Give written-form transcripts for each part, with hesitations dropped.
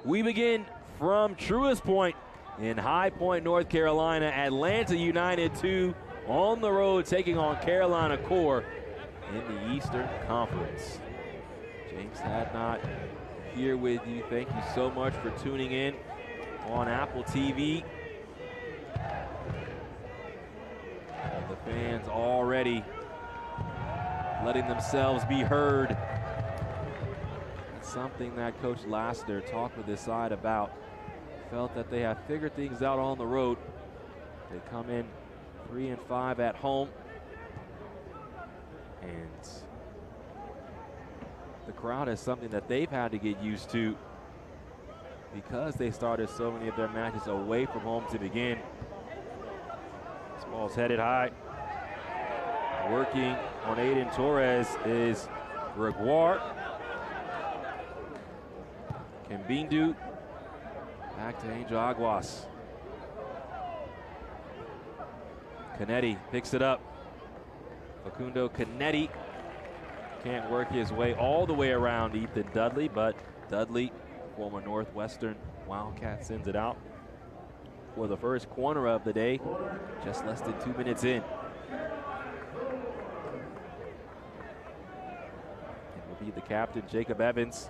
We begin from Truist Point in High Point, North Carolina. Atlanta United 2 on the road taking on Carolina Core in the Eastern Conference. James Hadnot here with you. Thank you so much for tuning in on Apple TV. The fans already letting themselves be heard. Something that Coach Lassiter talked with his side about. Felt that they have figured things out on the road. They come in 3-5 at home. And the crowd is something that they've had to get used to because they started so many of their matches away from home to begin. This ball's headed high. Working on Aiden Torres is Gregoire. Kambindu back to Angel Aguas. Canetti picks it up. Facundo Canetti can't work his way all the way around Ethan Dudley, but Dudley, former Northwestern Wildcat, sends it out for the first corner of the day, just less than 2 minutes in. It will be the captain, Jacob Evans.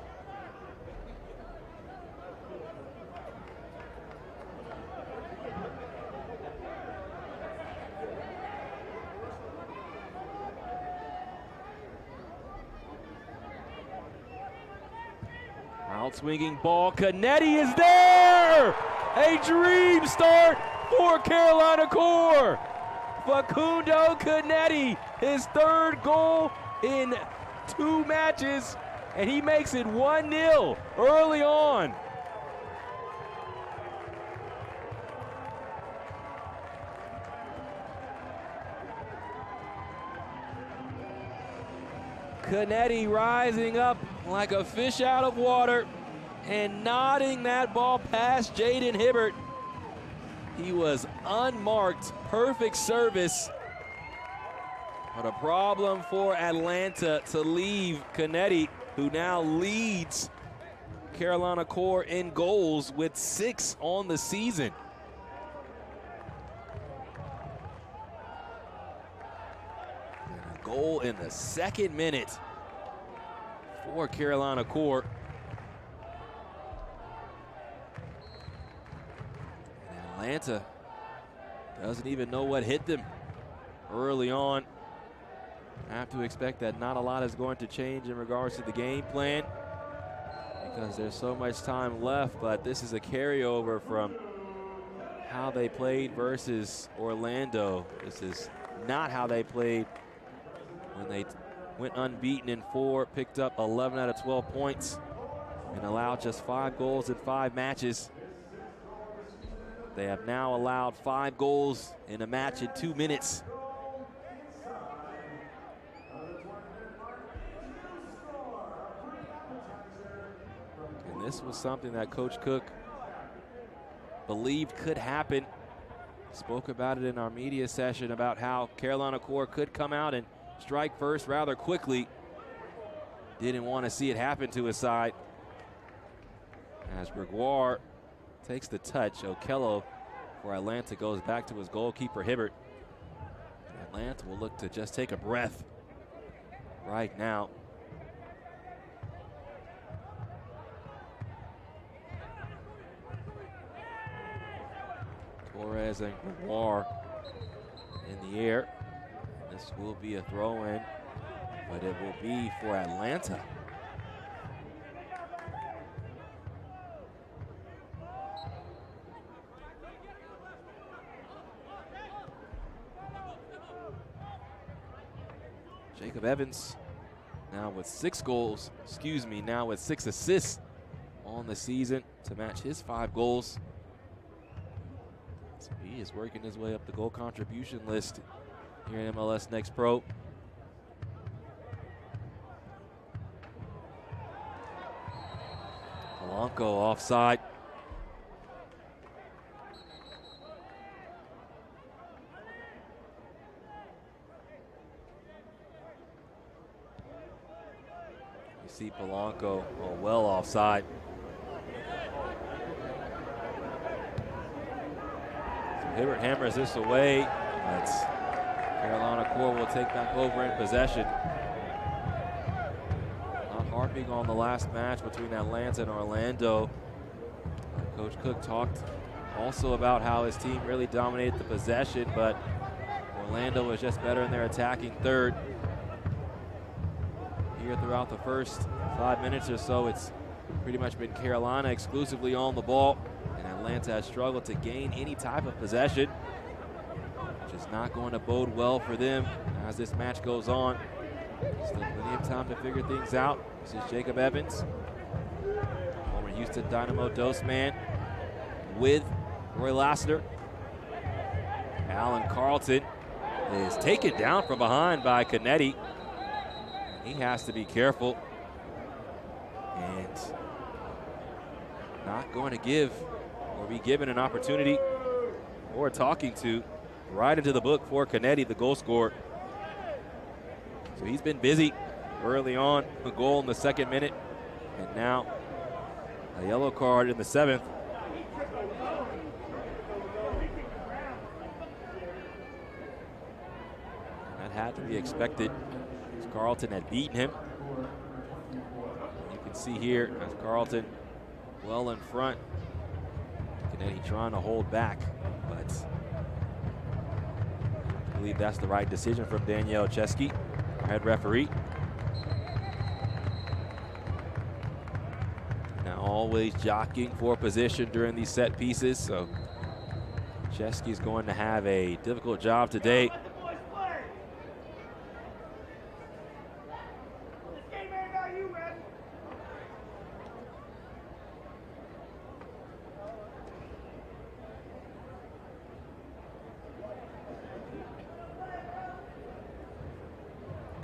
Swinging ball, Canetti is there! A dream start for Carolina Core. Facundo Canetti, his third goal in 2 matches, and he makes it 1-0 early on. Canetti rising up like a fish out of water and nodding that ball past Jaden Hibbert. He was unmarked, perfect service. But a problem for Atlanta to leave Canetti, who now leads Carolina Core in goals with 6 on the season. And a goal in the 2nd minute for Carolina Core. Atlanta doesn't even know what hit them early on. Have to expect that not a lot is going to change in regards to the game plan because there's so much time left, but this is a carryover from how they played versus Orlando. This is not how they played when they went unbeaten in 4, picked up 11 out of 12 points, and allowed just 5 goals in 5 matches. They have now allowed 5 goals in a match in 2 minutes. And this was something that Coach Cook believed could happen. Spoke about it in our media session about how Carolina Core could come out and strike first rather quickly. Didn't want to see it happen to his side. As Gregoire takes the touch, Okello for Atlanta goes back to his goalkeeper, Hibbert. Atlanta will look to just take a breath right now. Torres and Gregoire in the air. This will be a throw-in, but it will be for Atlanta. Jacob Evans now with 6 goals, now with 6 assists on the season to match his 5 goals. So he is working his way up the goal contribution list here in MLS Next Pro. Polanco offside. see Polanco well offside. Hibbert hammers this away, but Carolina Core will take back over in possession. Not harping on the last match between Atlanta and Orlando. Coach Cook talked also about how his team really dominated the possession, but Orlando was just better in their attacking third. Here throughout the first 5 minutes or so, it's pretty much been Carolina exclusively on the ball, and Atlanta has struggled to gain any type of possession, which is not going to bode well for them as this match goes on. Still plenty of time to figure things out. This is Jacob Evans, former Houston Dynamo dose man, with Roy Lassiter. Alan Carlton is taken down from behind by Canetti. He has to be careful and not going to give or be given an opportunity or talking to right into the book for Canetti, the goal scorer. So he's been busy early on, a goal in the 2nd minute, and now a yellow card in the 7th. That had to be expected. Carlton had beaten him. You can see here as Carlton well in front. Canetti trying to hold back, but I believe that's the right decision from Danielle Chesky, our head referee. Now always jockeying for position during these set pieces, so Chesky's going to have a difficult job today.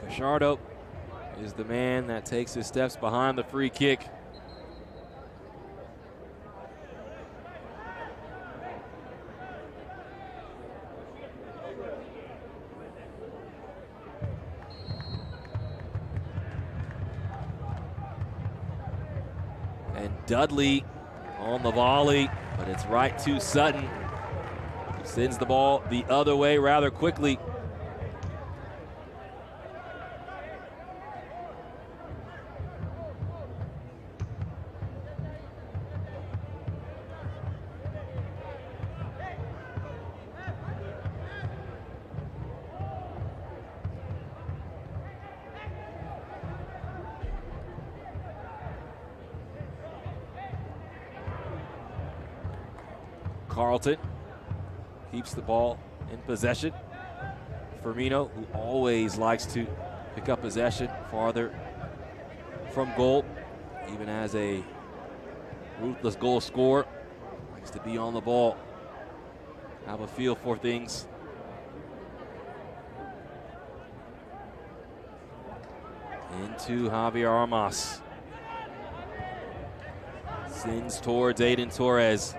Shardo is the man that takes his steps behind the free kick. And Dudley on the volley, but it's right to Sutton, who sends the ball the other way rather quickly. Carlton keeps the ball in possession. Firmino, who always likes to pick up possession farther from goal, even as a ruthless goal scorer, likes to be on the ball, have a feel for things. Into Javier Armas. Sends towards Aiden Torres.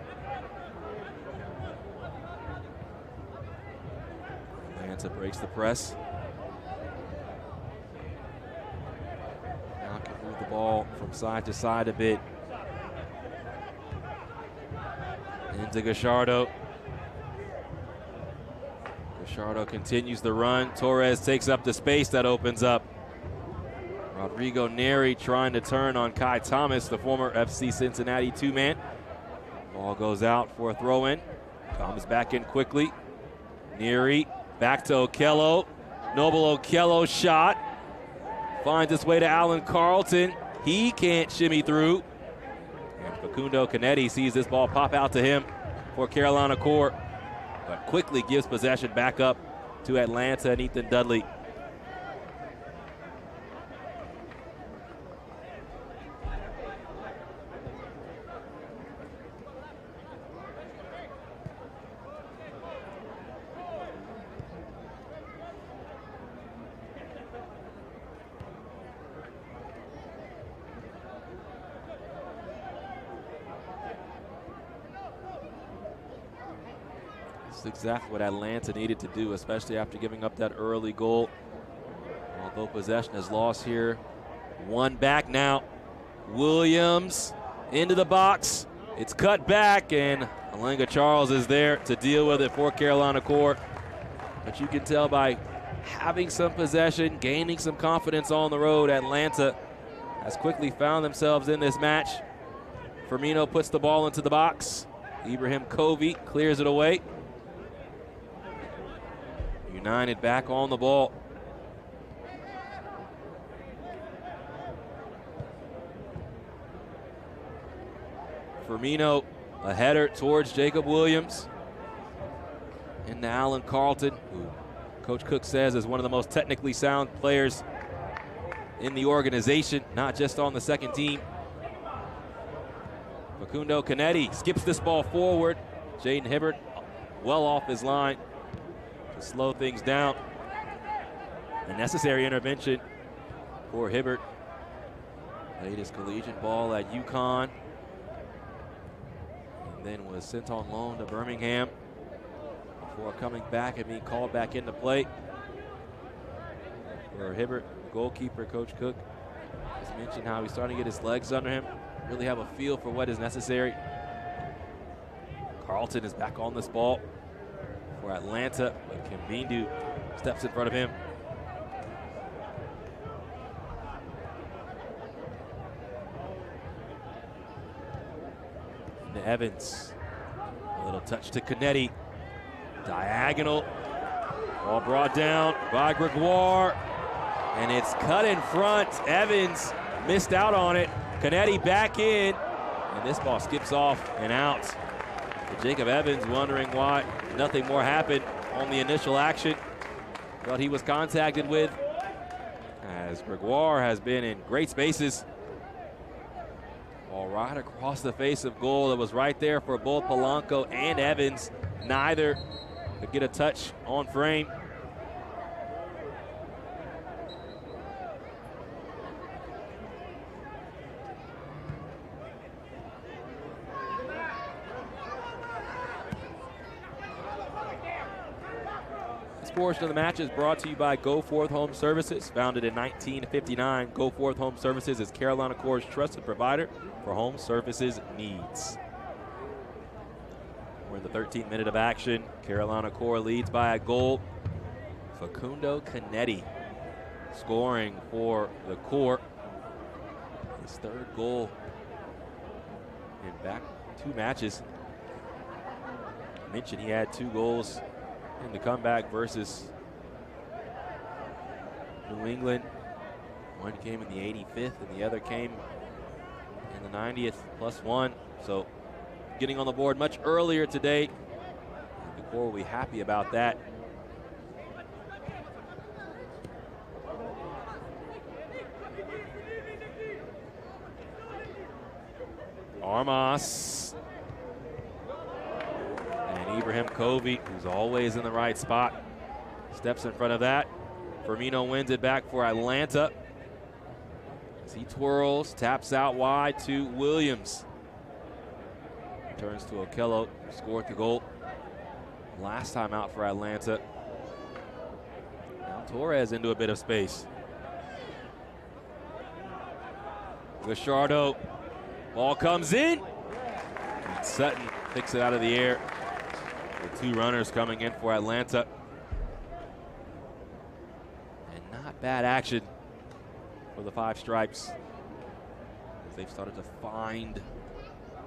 Breaks the press. Now can move the ball from side to side a bit. Into Gallardo. Gallardo continues the run. Torres takes up the space that opens up. Rodrigo Neri trying to turn on Kai Thomas, the former FC Cincinnati two-man. Ball goes out for a throw-in. Comes back in quickly. Neri. Back to Okello. Noble Okello shot. Finds its way to Alan Carlton. He can't shimmy through. And Facundo Canetti sees this ball pop out to him for Carolina Core, but quickly gives possession back up to Atlanta and Ethan Dudley. That's exactly what Atlanta needed to do, especially after giving up that early goal. Although possession is lost here. One back now. Williams into the box. It's cut back, and Alenga Charles is there to deal with it for Carolina Core. But you can tell by having some possession, gaining some confidence on the road, Atlanta has quickly found themselves in this match. Firmino puts the ball into the box. Ibrahim Covey clears it away. United back on the ball. Firmino, a header towards Jacob Williams. Into Alan Carlton, who Coach Cook says is one of the most technically sound players in the organization, not just on the second team. Facundo Canetti skips this ball forward. Jaden Hibbert well off his line to slow things down. A necessary intervention for Hibbert. Played his collegiate ball at UConn. And then was sent on loan to Birmingham before coming back and being called back into play. For Hibbert, goalkeeper, Coach Cook has mentioned how he's starting to get his legs under him, really have a feel for what is necessary. Carlton is back on this ball for Atlanta, but Kimbindu steps in front of him. Into Evans, a little touch to Canetti. Diagonal, ball brought down by Gregoire, and it's cut in front. Evans missed out on it. Canetti back in, and this ball skips off and out. But Jacob Evans wondering why nothing more happened on the initial action. Thought he was contacted with, as Gregoire has been in great spaces. Ball right across the face of goal. It was right there for both Polanco and Evans. Neither could get a touch on frame. This portion of the match is brought to you by Go Forth Home Services. Founded in 1959, Go Forth Home Services is Carolina Core's trusted provider for home services needs. We're in the 13th minute of action. Carolina Core leads by a goal. Facundo Canetti scoring for the Core. His third goal in back 2 matches. I mentioned he had 2 goals in the comeback versus New England. One came in the 85th and the other came in the 90th, +1. So getting on the board much earlier today. The Core will be happy about that. Armas. And Ibrahim Covey, who's always in the right spot, steps in front of that. Firmino wins it back for Atlanta. As he twirls, taps out wide to Williams. Turns to Okello, who scored the goal last time out for Atlanta. Now Torres into a bit of space. Lichardo, ball comes in. And Sutton picks it out of the air. With 2 runners coming in for Atlanta. And not bad action for the 5 Stripes, as they've started to find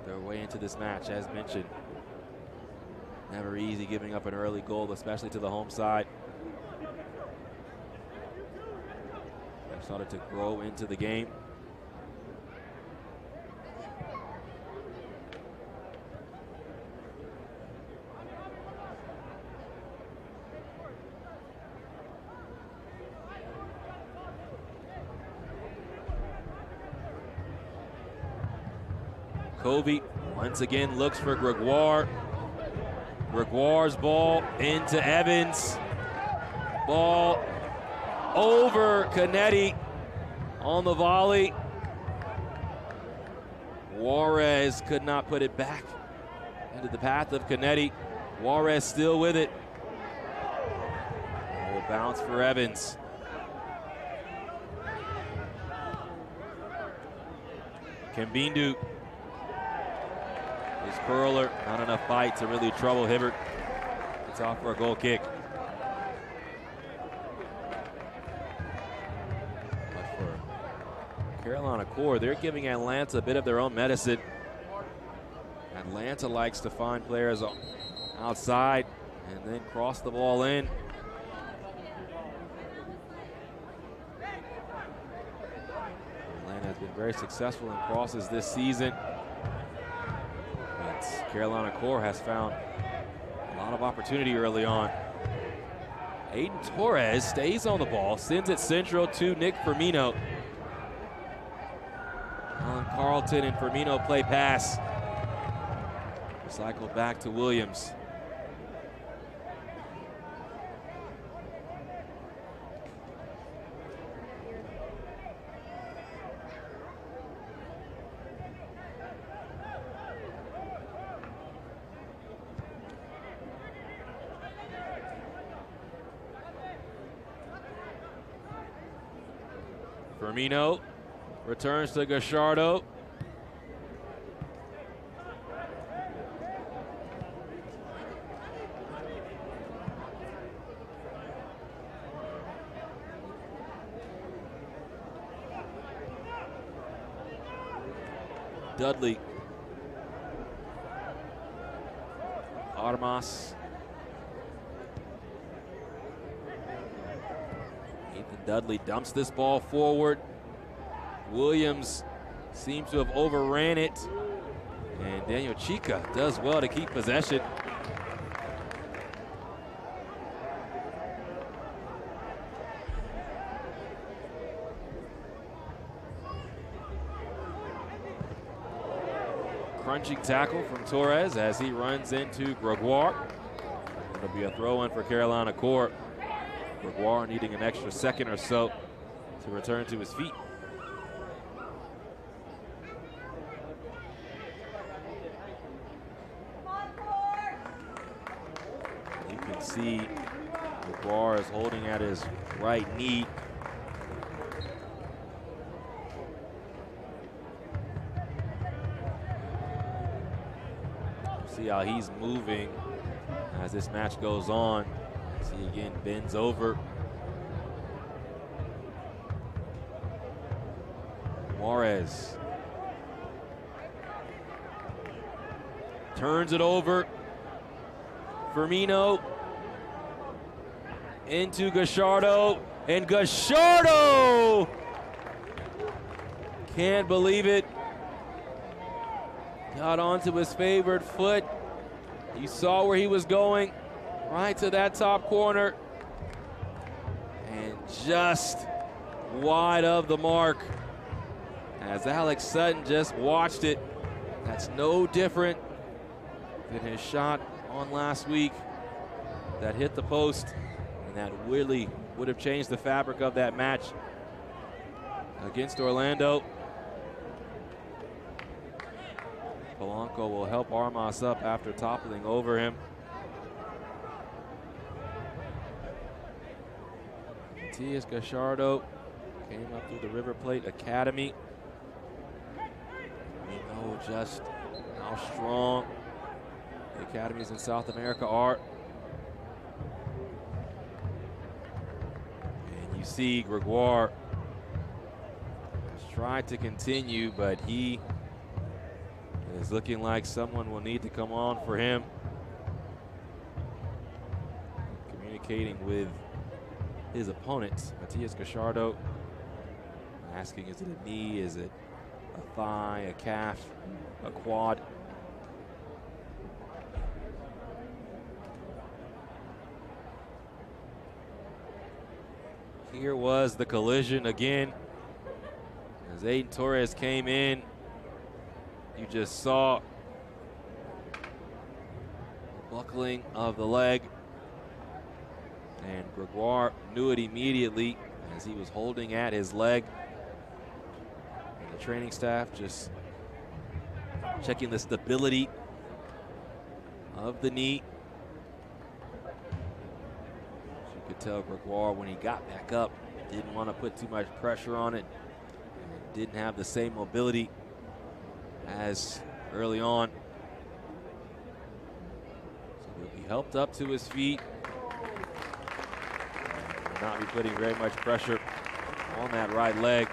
their way into this match. As mentioned, never easy giving up an early goal, especially to the home side. They've started to grow into the game. Covey once again looks for Gregoire. Gregoire's ball into Evans. Ball over Canetti on the volley. Juarez could not put it back into the path of Canetti. Juarez still with it. Will bounce for Evans. Kimbindu. His curler, not enough bite to really trouble Hibbert. It's off for a goal kick. But for Carolina Core, they're giving Atlanta a bit of their own medicine. Atlanta likes to find players outside and then cross the ball in. Atlanta has been very successful in crosses this season. But Carolina Core has found a lot of opportunity early on. Aiden Torres stays on the ball, sends it central to Nick Firmino. Alan Carlton and Firmino play pass. Cycle back to Williams. Firmino returns to Gallardo. Dudley. Armas. Ethan Dudley dumps this ball forward. Williams seems to have overran it. And Daniel Chica does well to keep possession. Crunching tackle from Torres as he runs into Gregoire. It'll be a throw-in for Carolina Core. Gregoire needing an extra second or so to return to his feet. You can see Gregoire is holding at his right knee. See how he's moving as this match goes on. See again, bends over. Juarez turns it over. Firmino into Gallardo, and Gallardo can't believe it. Got onto his favored foot. You saw where he was going, right to that top corner. And just wide of the mark. As Alex Sutton just watched it. That's no different than his shot on last week that hit the post. And that really would have changed the fabric of that match against Orlando. Polanco will help Armas up after toppling over him. Matias Gallardo came up through the River Plate Academy. We know just how strong the academies in South America are. And you see Gregoire has tried to continue, but he is looking like someone will need to come on for him. Communicating with his opponent, Matias Gallardo, asking, is it a knee, is it a thigh, a calf, a quad? Here was the collision again. As Aiden Torres came in, you just saw the buckling of the leg. And Gregoire knew it immediately as he was holding at his leg. And the training staff just checking the stability of the knee. As you could tell, Gregoire, when he got back up, didn't want to put too much pressure on it. Didn't have the same mobility as early on. helped up to his feet. Will not be putting very much pressure on that right leg.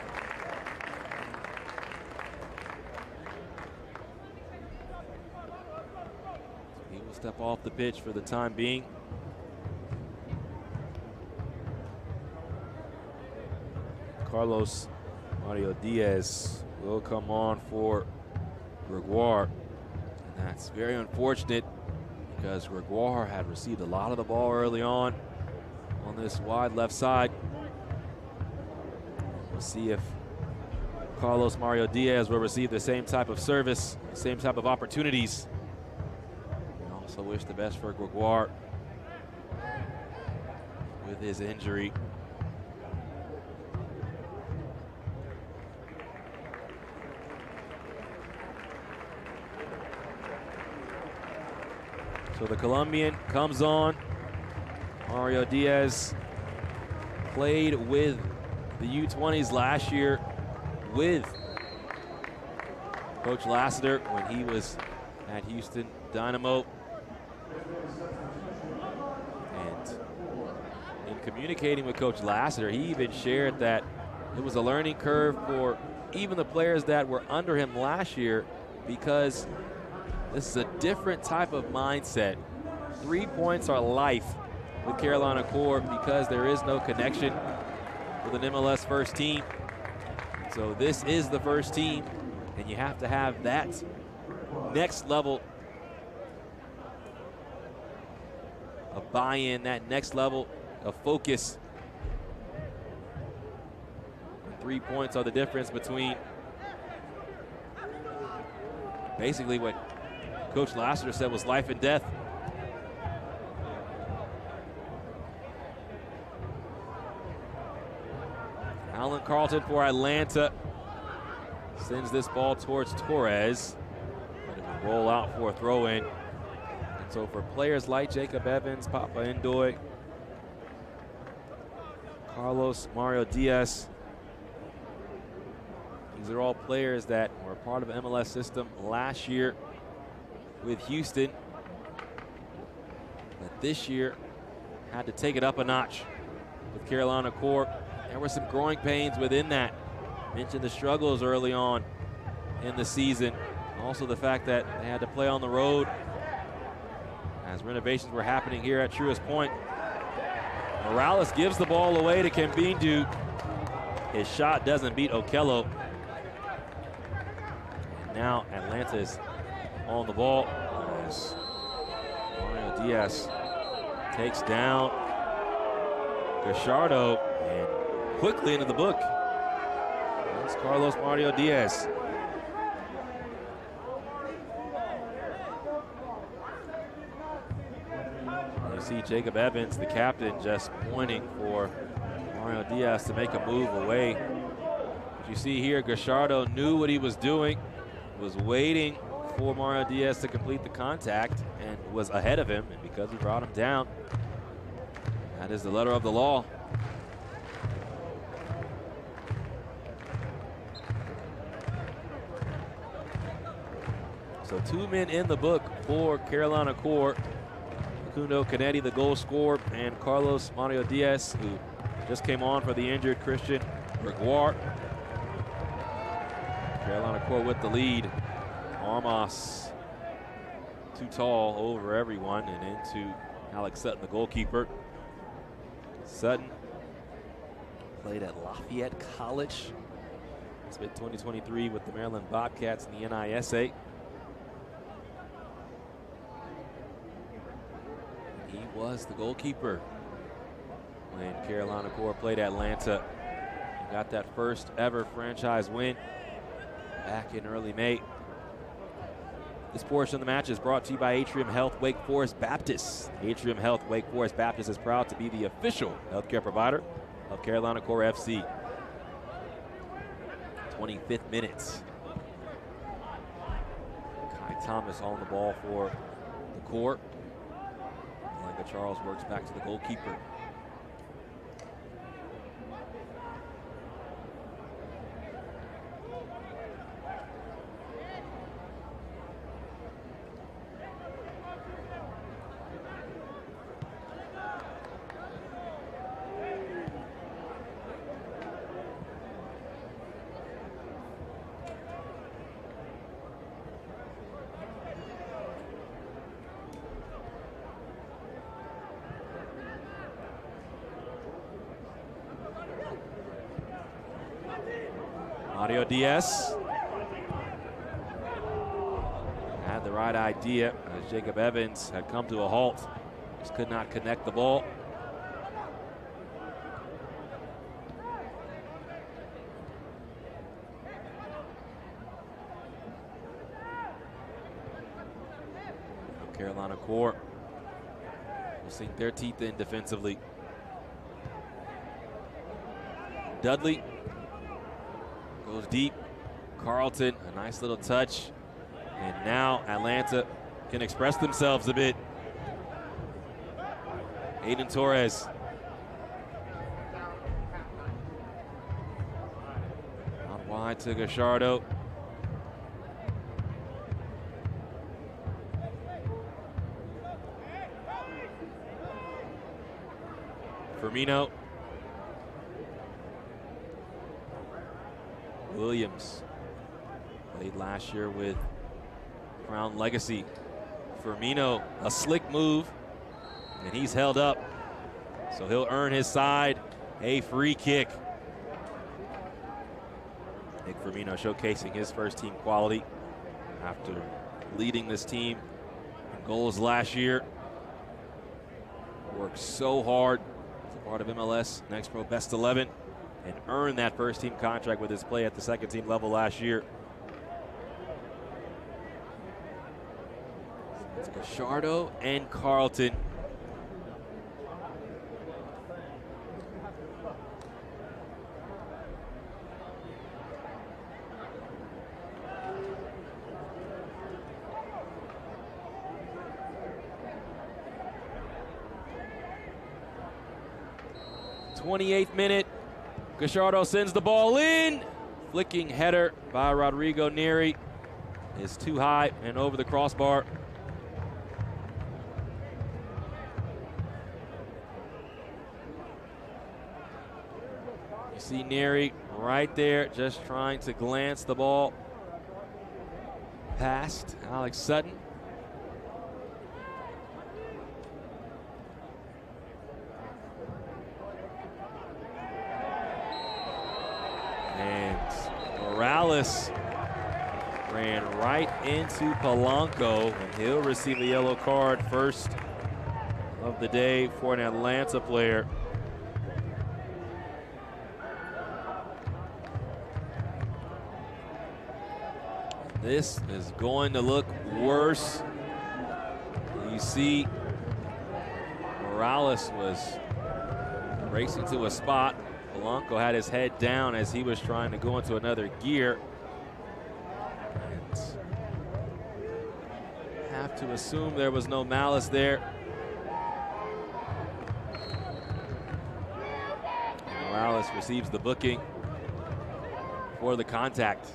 He will step off the pitch for the time being. Carlos Mario Diaz will come on for Gregoire. And that's very unfortunate because Gregoire had received a lot of the ball early on this wide left side. We'll see if Carlos Mario Diaz will receive the same type of service, the same type of opportunities. We also wish the best for Gregoire with his injury. So the Colombian comes on. Mario Diaz played with the U20s last year with Coach Lassiter when he was at Houston Dynamo. And in communicating with Coach Lassiter, he even shared that it was a learning curve for even the players that were under him last year because this is a different type of mindset. 3 points are life with Carolina Core because there is no connection with an MLS first team. So this is the first team, and you have to have that next level of buy-in, that next level of focus. And 3 points are the difference between basically what Coach Lassiter said was life and death. Alan Carlton for Atlanta sends this ball towards Torres. And it will roll out for a throw-in. And so for players like Jacob Evans, Papa Ndoye, Carlos Mario Diaz, these are all players that were part of the MLS system last year with Houston, but this year had to take it up a notch with Carolina Core. There were some growing pains within that. Mentioned the struggles early on in the season. Also the fact that they had to play on the road as renovations were happening here at Truist Point. Morales gives the ball away to Kembindu. His shot doesn't beat Okello. And now Atlanta is on the ball as Mario Diaz takes down Gallardo and quickly into the book. That's Carlos Mario Diaz. You see Jacob Evans, the captain, just pointing for Mario Diaz to make a move away. But you see here, Gallardo knew what he was doing, was waiting for Mario Diaz to complete the contact and was ahead of him, and because he brought him down, that is the letter of the law. So 2 men in the book for Carolina Core. Facundo Canetti, the goal scorer, and Carlos Mario Diaz, who just came on for the injured Christian Gregoire. Carolina Core with the lead. Armas too tall over everyone and into Alex Sutton, the goalkeeper. Sutton played at Lafayette College. Spent 2023 with the Maryland Bobcats in the NISA. He was the goalkeeper when Carolina Core played Atlanta. He got that first ever franchise win back in early May. This portion of the match is brought to you by Atrium Health Wake Forest Baptist. Atrium Health Wake Forest Baptist is proud to be the official healthcare provider of Carolina Core FC. 25th minute. Kai Thomas on the ball for the Core. Micah Charles works back to the goalkeeper. Mario Diaz had the right idea as Jacob Evans had come to a halt. Just could not connect the ball. Carolina Core will sink their teeth in defensively. Dudley goes deep. Carlton, a nice little touch. And now Atlanta can express themselves a bit. Aiden Torres. Out wide to Gallardo. Firmino. Williams played last year with Crown Legacy. Firmino, a slick move, and he's held up. So he'll earn his side a free kick. Nick Firmino showcasing his first team quality after leading this team in goals last year. Worked so hard as a part of MLS Next Pro Best 11 and earned that first team contract with his play at the second team level last year. It's Gallardo and Carlton. '28th minute. Gallardo sends the ball in. Flicking header by Rodrigo Neri is too high and over the crossbar. You see Neri right there just trying to glance the ball past Alex Sutton. Morales ran right into Polanco, and he'll receive a yellow card, first of the day for an Atlanta player. This is going to look worse. You see Morales was racing to a spot. Polanco had his head down as he was trying to go into another gear. And have to assume there was no malice there. Morales receives the booking for the contact.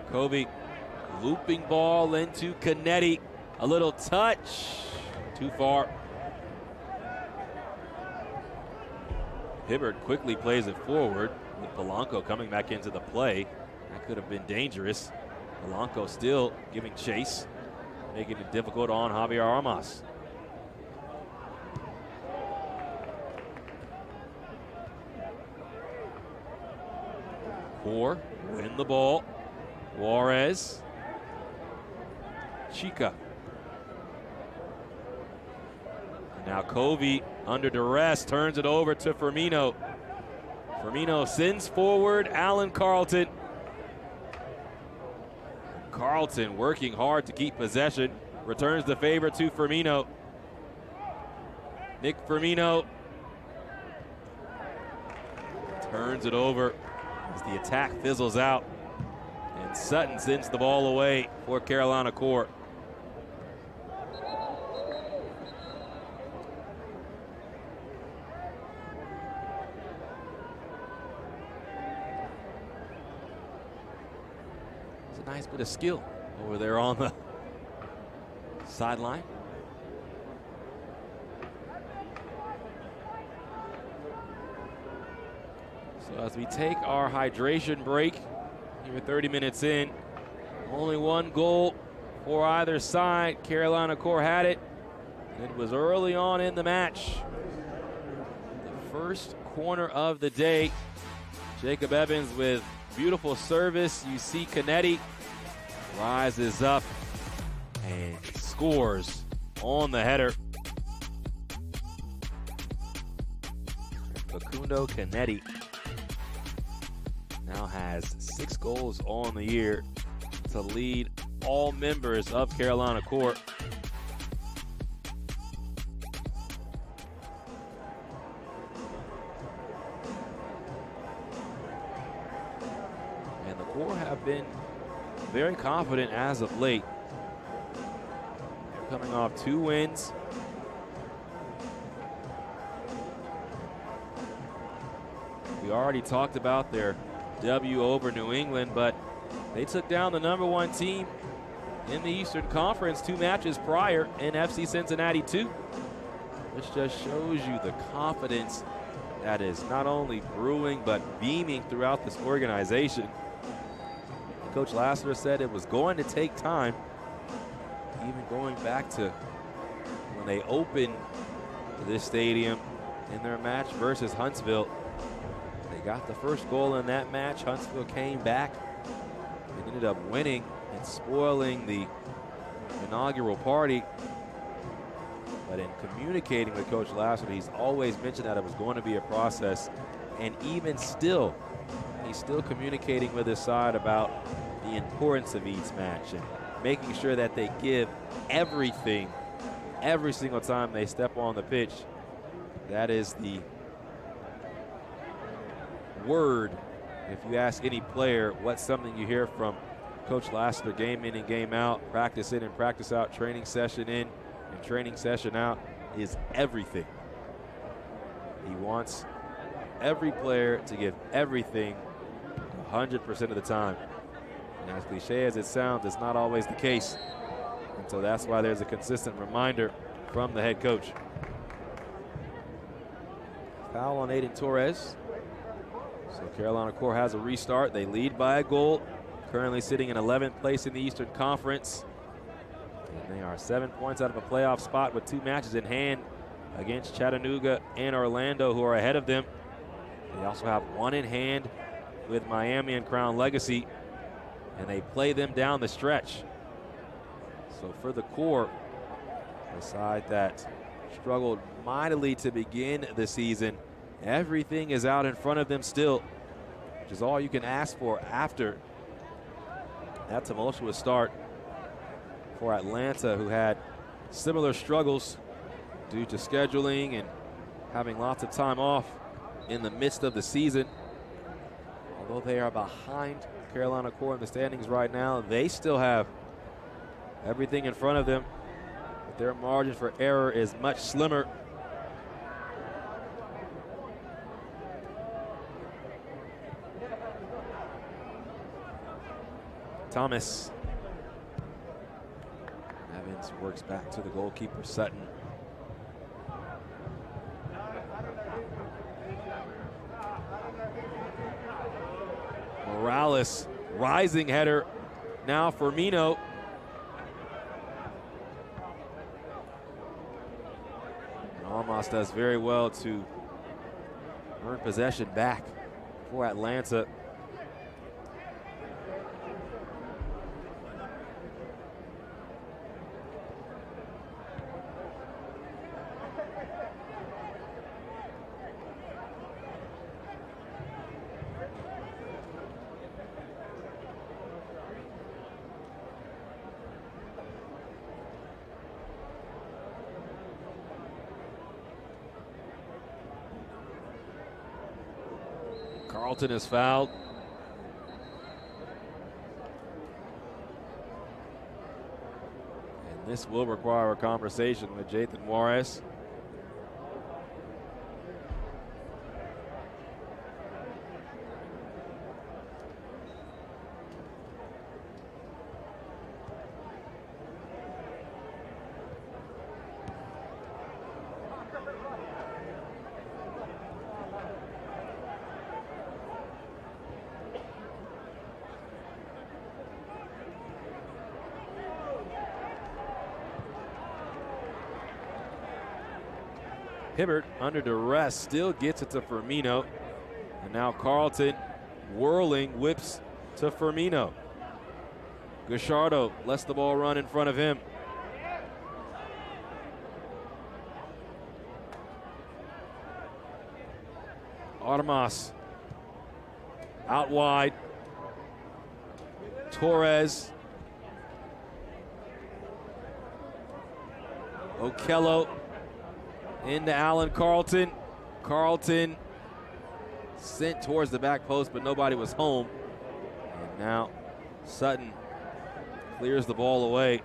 Covey, looping ball into Canetti. A little touch, too far. Hibbert quickly plays it forward with Polanco coming back into the play. That could have been dangerous. Polanco still giving chase, making it difficult on Javier Armas. Core win the ball. Juarez. Chica. Now Covey, under duress, turns it over to Firmino. Firmino sends forward Alan Carlton. Carlton working hard to keep possession. Returns the favor to Firmino. Nick Firmino turns it over as the attack fizzles out. And Sutton sends the ball away for Carolina Core. Nice bit of skill over there on the sideline. So as we take our hydration break, here 30 minutes in, only one goal for either side. Carolina Core had it It was early on in the match. The first corner of the day. Jacob Evans with beautiful service. You see Canetti rises up and scores on the header. Facundo Canetti now has 6 goals on the year to lead all members of Carolina Core. And the Core have been very confident as of late. They're coming off 2 wins. We already talked about their W over New England, but they took down the #1 team in the Eastern Conference 2 matches prior in FC Cincinnati 2, which just shows you the confidence that is not only brewing but beaming throughout this organization. Coach Lassiter said it was going to take time, even going back to when they opened this stadium in their match versus Huntsville. They got the first goal in that match. Huntsville came back and ended up winning and spoiling the inaugural party. But in communicating with Coach Lassiter, he's always mentioned that it was going to be a process. And even still, he's still communicating with his side about the importance of each match and making sure that they give everything every single time they step on the pitch. That is the word. If you ask any player, what's something you hear from Coach Lassiter game in and game out, practice in and practice out, training session in and training session out, is everything. He wants every player to give everything 100% of the time. And as cliche as it sounds, it's not always the case. And so that's why there's a consistent reminder from the head coach. Foul on Aiden Torres. So Carolina Core has a restart. They lead by a goal. Currently sitting in 11th place in the Eastern Conference. And they are 7 points out of a playoff spot with 2 matches in hand against Chattanooga and Orlando, who are ahead of them. They also have 1 in hand with Miami and Crown Legacy, and they play them down the stretch. So for the Core, a side that struggled mightily to begin the season, everything is out in front of them still, which is all you can ask for after that tumultuous start for Atlanta, who had similar struggles due to scheduling and having lots of time off in the midst of the season. Although they are behind Carolina Core in the standings right now, they still have everything in front of them. But their margin for error is much slimmer. Thomas. Evans works back to the goalkeeper, Sutton. Morales, rising header now for Mino. Almost does very well to earn possession back for Atlanta. Carlton is fouled. And this will require a conversation with Jathan Juarez. Hibbert under duress still gets it to Firmino. And now Carlton whirling whips to Firmino. Gallardo lets the ball run in front of him. Artemas out wide. Torres. Okello into Alan Carlton. Carlton sent towards the back post, but nobody was home. And now Sutton clears the ball away.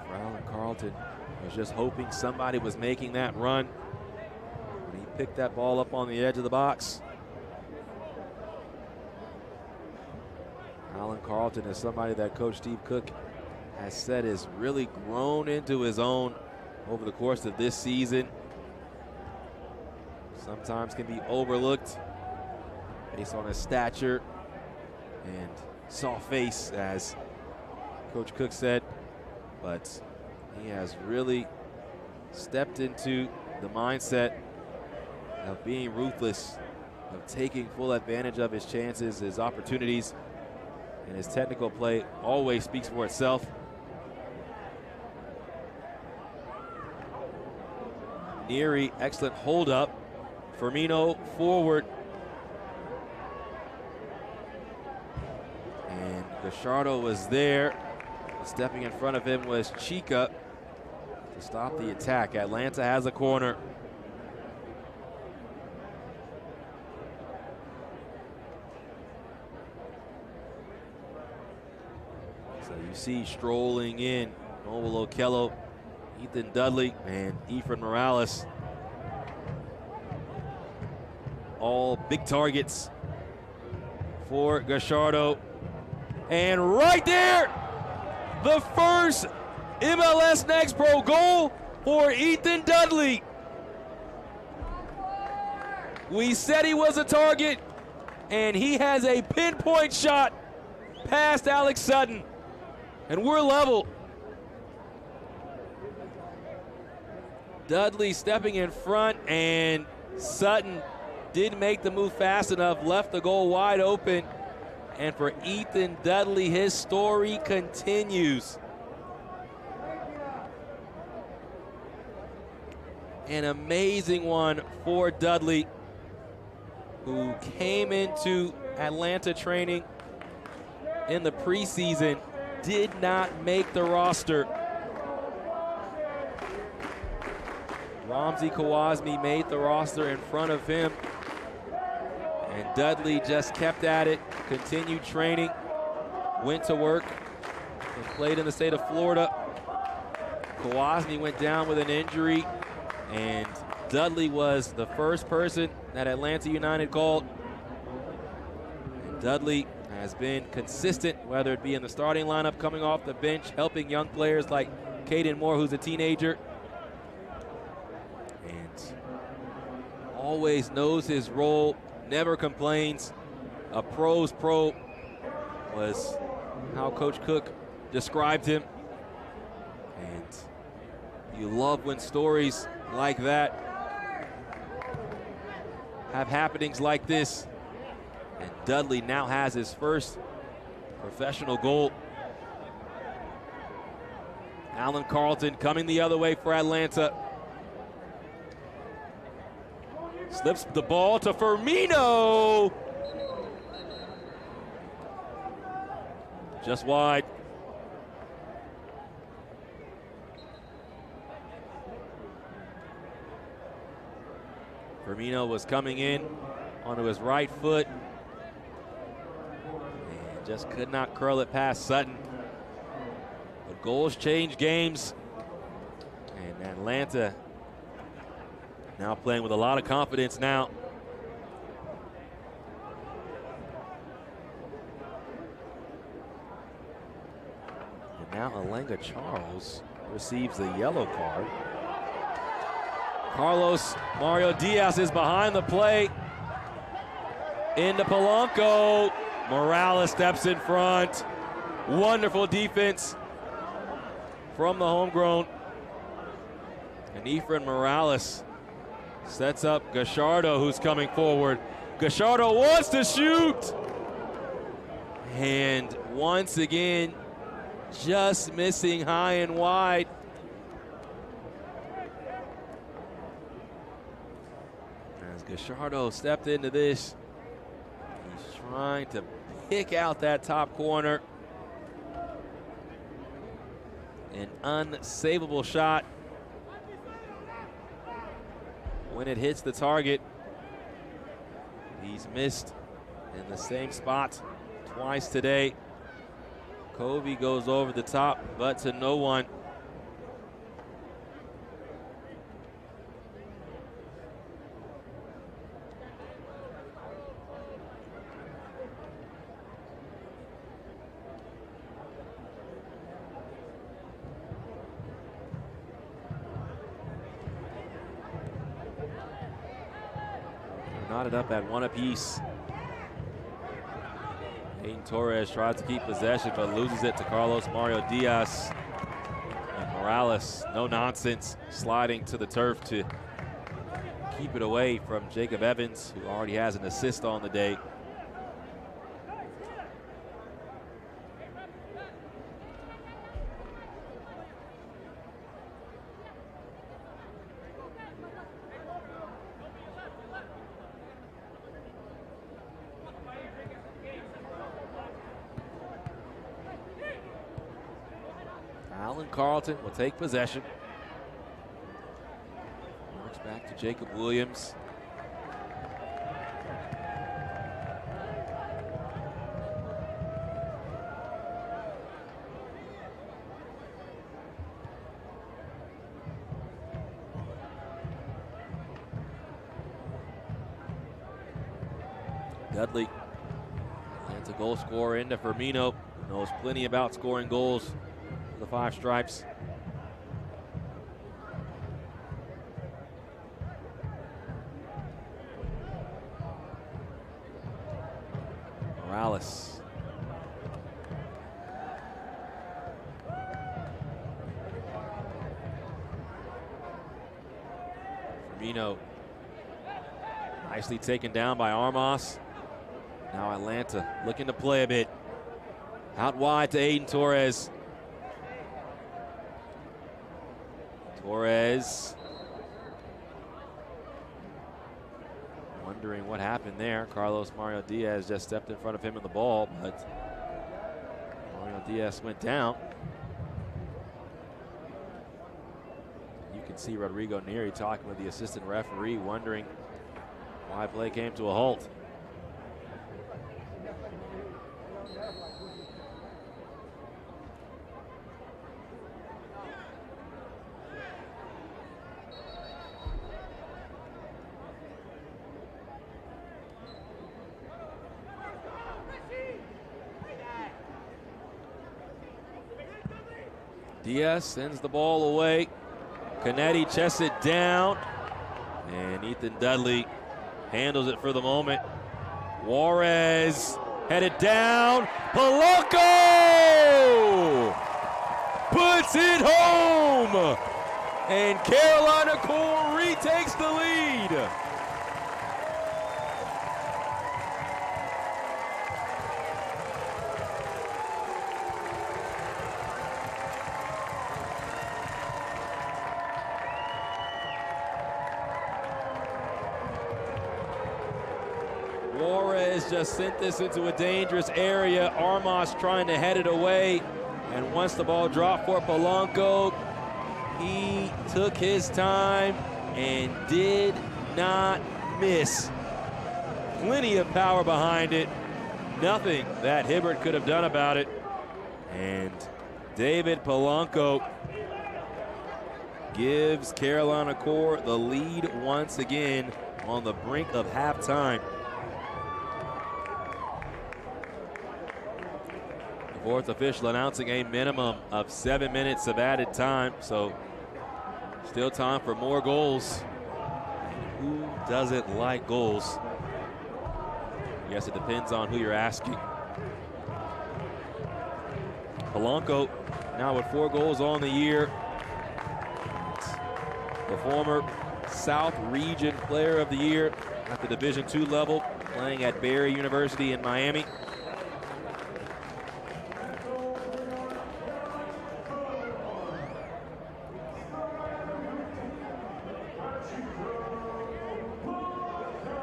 For Alan Carlton, was just hoping somebody was making that run when he picked that ball up on the edge of the box. Alan Carlton is somebody that Coach Steve Cook has said has really grown into his own over the course of this season. Sometimes can be overlooked based on his stature and soft face, as Coach Cook said, but he has really stepped into the mindset of being ruthless, of taking full advantage of his chances, his opportunities, and his technical play always speaks for itself. Neary, excellent hold up. Firmino forward. And Gallardo was there. Stepping in front of him was Chica to stop the attack. Atlanta has a corner. So you see strolling in Noel Okello, Ethan Dudley, and Efren Morales. All big targets for Gallardo. And right there, the first MLS Next Pro goal for Ethan Dudley. We said he was a target, and he has a pinpoint shot past Alex Sutton. And we're level. Dudley stepping in front, and Sutton didn't make the move fast enough, left the goal wide open. And for Ethan Dudley, his story continues. An amazing one for Dudley, who came into Atlanta training in the preseason, did not make the roster. Ramzi Kawazmi made the roster in front of him, and Dudley just kept at it, continued training, went to work, and played in the state of Florida. Kawazmi went down with an injury, and Dudley was the first person that Atlanta United called. And Dudley has been consistent, whether it be in the starting lineup, coming off the bench, helping young players like Caden Moore, who's a teenager. And always knows his role, never complains. A pro's pro was how Coach Cook described him. And you love when stories like that have happenings like this. And Dudley now has his first professional goal. Alan Carlton coming the other way for Atlanta. Slips the ball to Firmino. Just wide. Firmino was coming in onto his right foot and just could not curl it past Sutton. But goals change games, and Atlanta now playing with a lot of confidence now. And now Alenga Charles receives the yellow card. Carlos Mario Diaz is behind the play. Into Polanco. Morales steps in front. Wonderful defense from the homegrown. And Efren Morales sets up Gallardo, who's coming forward. Gallardo wants to shoot. And once again, just missing high and wide. As Gallardo stepped into this, he's trying to pick out that top corner. An unsavable shot. When it hits the target, he's missed in the same spot twice today. Covey goes over the top, but to no one. Knotted up at one apiece. Hayden Torres tries to keep possession, but loses it to Carlos Mario Diaz. And Morales, no nonsense, sliding to the turf to keep it away from Jacob Evans, who already has an assist on the day. Alan Carlton will take possession. Works back to Jacob Williams. Dudley, Atlanta goal scorer, into Firmino, who knows plenty about scoring goals. The five stripes. Morales. Firmino. Nicely taken down by Armas. Now Atlanta looking to play a bit. Out wide to Hayden Torres. Torres wondering what happened there. Carlos Mario Diaz just stepped in front of him in the ball, but Mario Diaz went down. You can see Rodrigo Neri talking with the assistant referee, wondering why play came to a halt. Diaz sends the ball away. Canetti chests it down. And Ethan Dudley handles it for the moment. Juarez headed down. Polanco puts it home. And Carolina Core retakes the lead. Juarez just sent this into a dangerous area. Armas trying to head it away. And once the ball dropped for Polanco, he took his time and did not miss. Plenty of power behind it. Nothing that Hibbert could have done about it. And David Polanco gives Carolina Core the lead once again on the brink of halftime. Fourth official announcing a minimum of 7 minutes of added time, so still time for more goals. And who doesn't like goals? I guess it depends on who you're asking. Polanco now with 4 goals on the year. The former South Region Player of the Year at the Division II level, playing at Barry University in Miami.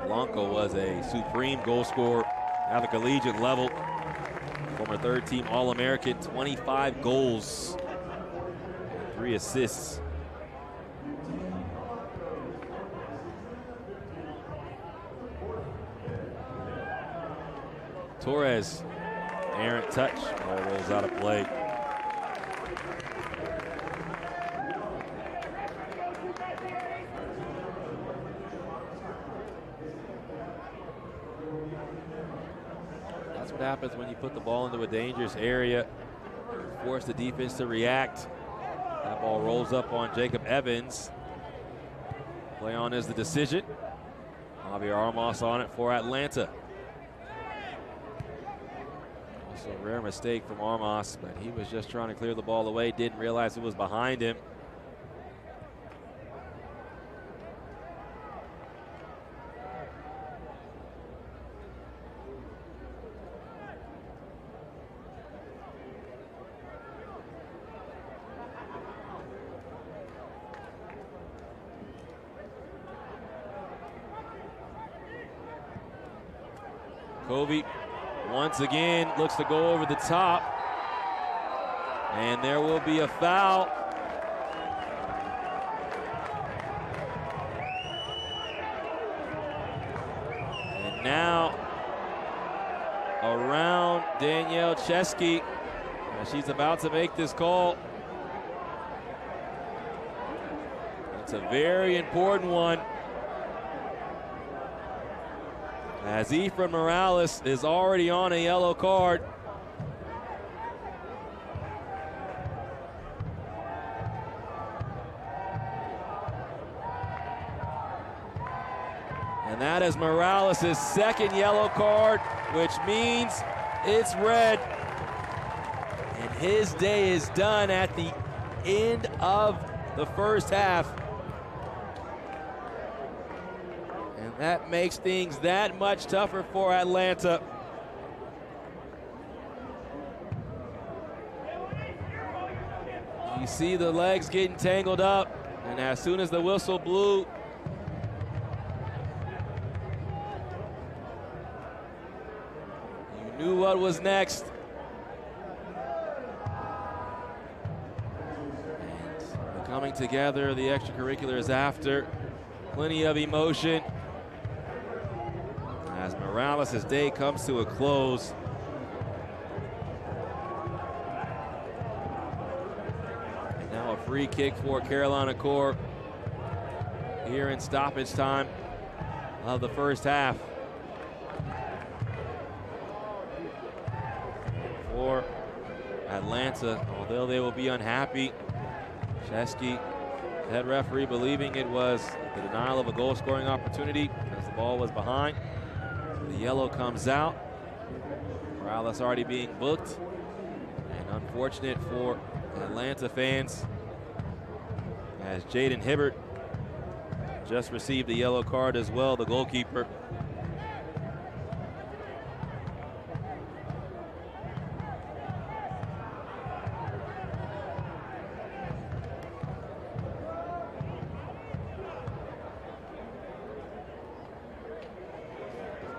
Polanco was a supreme goal scorer at the collegiate level. Former third-team All-American, 25 goals, 3 assists. Torres, errant touch, ball rolls out of play. That's what happens when you put the ball into a dangerous area, force the defense to react. That ball rolls up on Jacob Evans. Play on is the decision. Javier Armas on it for Atlanta. Also a rare mistake from Armas, but he was just trying to clear the ball away, didn't realize it was behind him. Covey once again looks to go over the top, and there will be a foul. And now around Danielle Chesky, she's about to make this call. It's a very important one, as Ephraim Morales is already on a yellow card. And that is Morales' second yellow card, which means it's red. And his day is done at the end of the first half. That makes things that much tougher for Atlanta. You see the legs getting tangled up, and as soon as the whistle blew, you knew what was next. And coming together, the extracurriculars after, plenty of emotion. As Morales' day comes to a close. And now a free kick for Carolina Corps here in stoppage time of the first half. For Atlanta, although they will be unhappy, Chesky, head referee, believing it was the denial of a goal scoring opportunity as the ball was behind. The yellow comes out. Morales already being booked. And unfortunate for Atlanta fans, as Jaden Hibbert just received a yellow card as well, the goalkeeper.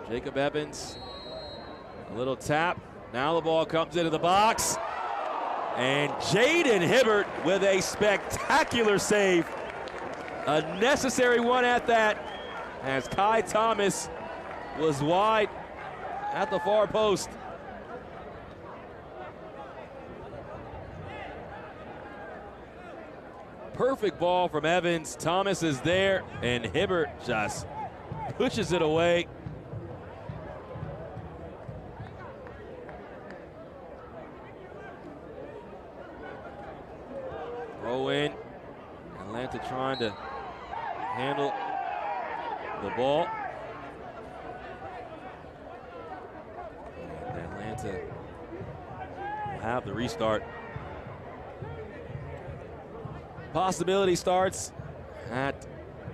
Jacob Evans, a little tap. Now the ball comes into the box. And Jaden Hibbert with a spectacular save. A necessary one at that, as Kai Thomas was wide at the far post. Perfect ball from Evans. Thomas is there, and Hibbert just pushes it away. Throw in. Atlanta trying to handle the ball. And Atlanta have the restart. Possibility starts at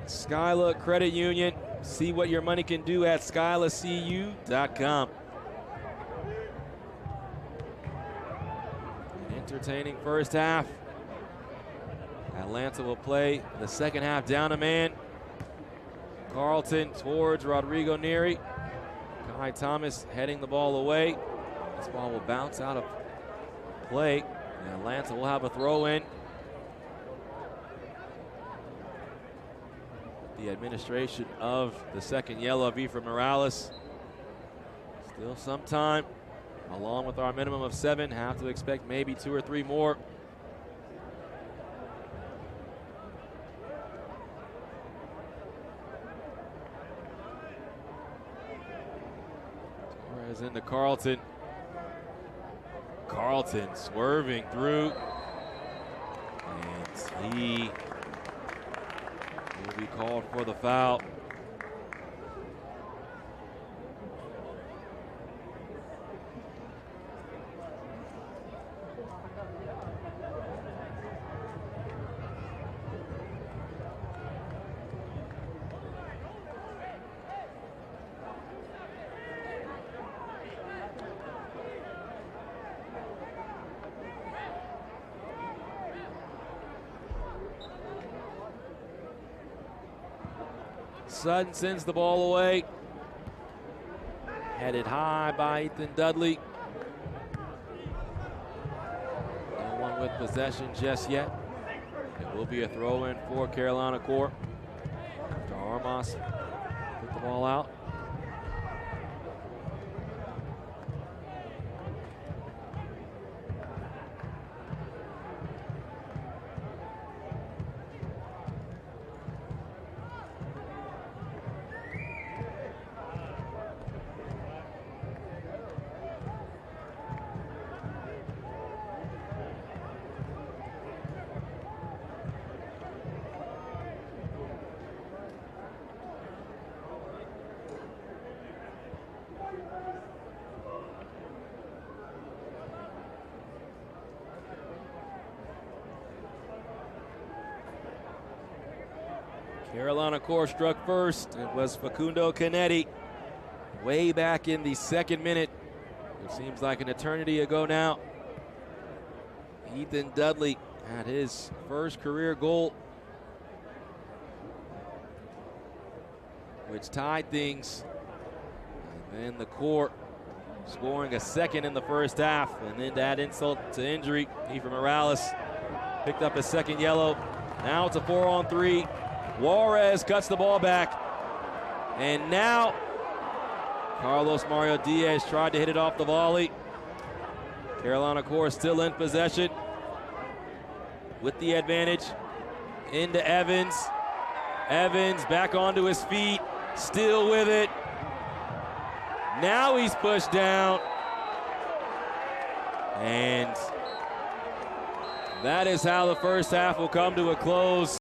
Skyla Credit Union. See what your money can do at SkylaCU.com. An entertaining first half. Atlanta will play the second half down a man. Carlton towards Rodrigo Neri. Kai Thomas heading the ball away. This ball will bounce out of play. And Atlanta will have a throw in. The administration of the second yellow of Ephraim Morales. Still some time, along with our minimum of 7. Have to expect maybe 2 or 3 more. Torres into Carlton. Carlton swerving through. And he will be called for the foul. Sutton sends the ball away. Headed high by Ethan Dudley. No one with possession just yet. It will be a throw in for Carolina Core. After Armas put the ball out. Carolina Core struck first. It was Facundo Canetti way back in the 2nd minute. It seems like an eternity ago now. Ethan Dudley had his first career goal, which tied things. And then the Core scoring a second in the first half. And then to add insult to injury, Ephraim Morales picked up his second yellow. Now it's a 4-on-3. Juarez cuts the ball back. And now Carlos Mario Diaz tried to hit it off the volley. Carolina Core still in possession with the advantage. Into Evans. Evans back onto his feet, still with it. Now he's pushed down. And that is how the first half will come to a close.